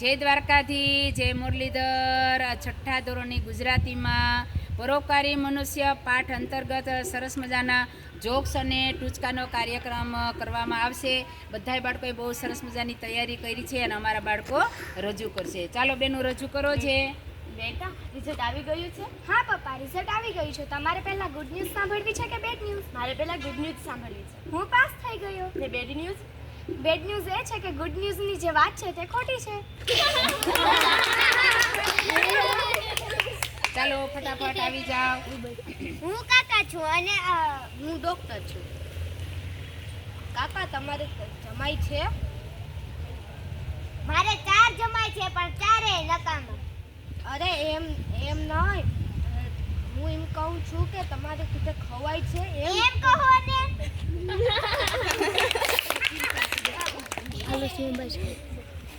જય દ્વારકાથી, જય મુરલીધર. છઠ્ઠા ધોરણની ગુજરાતીમાં પરોપકારી મનુષ્ય પાઠ અંતર્ગત સરસ મજાના જોક્સ અને ટૂચકાનો કાર્યક્રમ કરવામાં આવશે. બધાય બાળકોએ બહુ સરસ મજાની તૈયારી કરી છે અને અમારા બાળકો રજૂ કરશે. ચાલો બેનું રજૂ કરો છે. બેટા, રિઝલ્ટ આવી ગયું છે? હા પપ્પા, રિઝલ્ટ આવી ગયું છે. તમારે પહેલા ગુડ ન્યૂઝ સાંભળવી છે કે બેડ ન્યૂઝ? મારે પહેલા ગુડ ન્યૂઝ સાંભળવી છે. હું પાસ થઈ ગયો. ને બેડ ન્યૂઝ? બેડ ન્યૂઝ એ છે કે ગુડ ન્યૂઝની જે વાત છે તે ખોટી છે. ચાલો ફટાફટ આવી જાઓ. હું કાકા છું અને હું ડોક્ટર છું. કાકા, તમારે જમાઈ છે? મારે 4 જમાય છે પણ 4 નકામા. અરે એમ નહીં, હું એમ કહું છું કે તમારે કીધે ખવાય છે એમ કહો ને.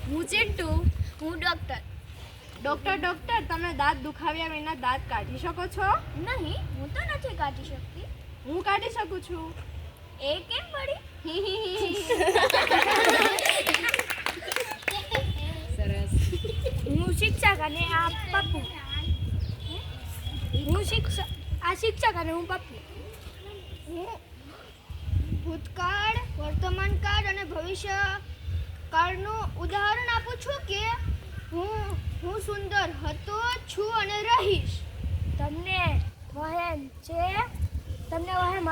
હું ચિંટુ. હું ડોક્ટર. ડોક્ટર, તમે દાંત દુખાવ્યા વિના દાંત કાઢી શકો છો? નહીં, હું તો નથી કાઢી શકતી. હું કાઢી શકું છું. એ કેમ પડી? સરસ. હું શિક્ષક અને આ પપ્પુ. શિક્ષક અને હું પપ્પુ. હું ભૂતકાળ, વર્તમાન કાળ અને ભવિષ્ય કાળનું ઉદાહરણ આપું છું કે હું સુંદર હતો, છું અને રહીશ. તમને વહેમ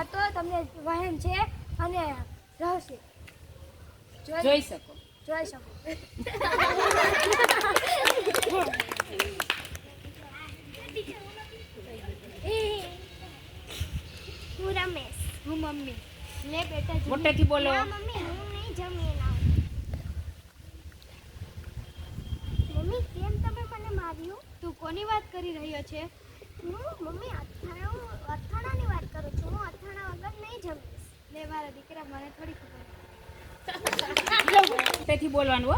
હતો, તમને વહેમ છે અને રહેશે. જોઈ શકો. જોઈ શકો. હું રમેશ. હું મમ્મી. લે બેટા જમી. મોટેથી બોલો. ના મમ્મી, હું નહીં જમી ના. મમ્મી, કેમ તમે મને માર્યું? તું કોની વાત કરી રહ્યો છે? મમ્મી, અથાણાની વાત કરું છું. હું અથાણા વગર નહીં જમીશ. લે મારા દીકરા, મને થોડી ખબર. મોટેથી બોલવાનું હો.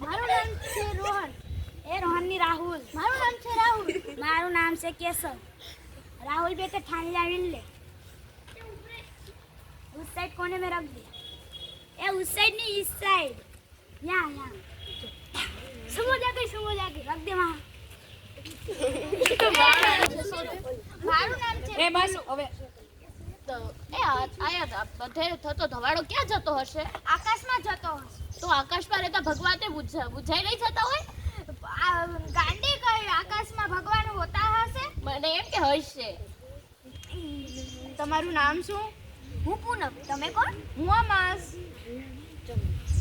મારું નામ છે રોહન. એ રોહનની રાહુલ. મારું નામ છે રાહુલ. મારું નામ છે કેશવ. राहुल बेटे ठाने लाविल ले. उस साइड कोने में रख दे. ए उस साइड नहीं, इस साइड. यहाँ समझ आ गई रख दे वहाँ. મારું નામ છે. એ બસ હવે. તો આયા બધે થતો ધવાડો ક્યાં જતો હશે? આકાશમાં જતો હશે. તો આકાશમાં રહેતા ભગવાને બુઝાઈ નહીં જતા હોય? ગાંડી કઈ આકાશમાં ભગવાન હોતા હશે? મને એમ કે હશે. તમારું નામ શું? હું પૂનમ. તમે કોણ? હું અમાસ.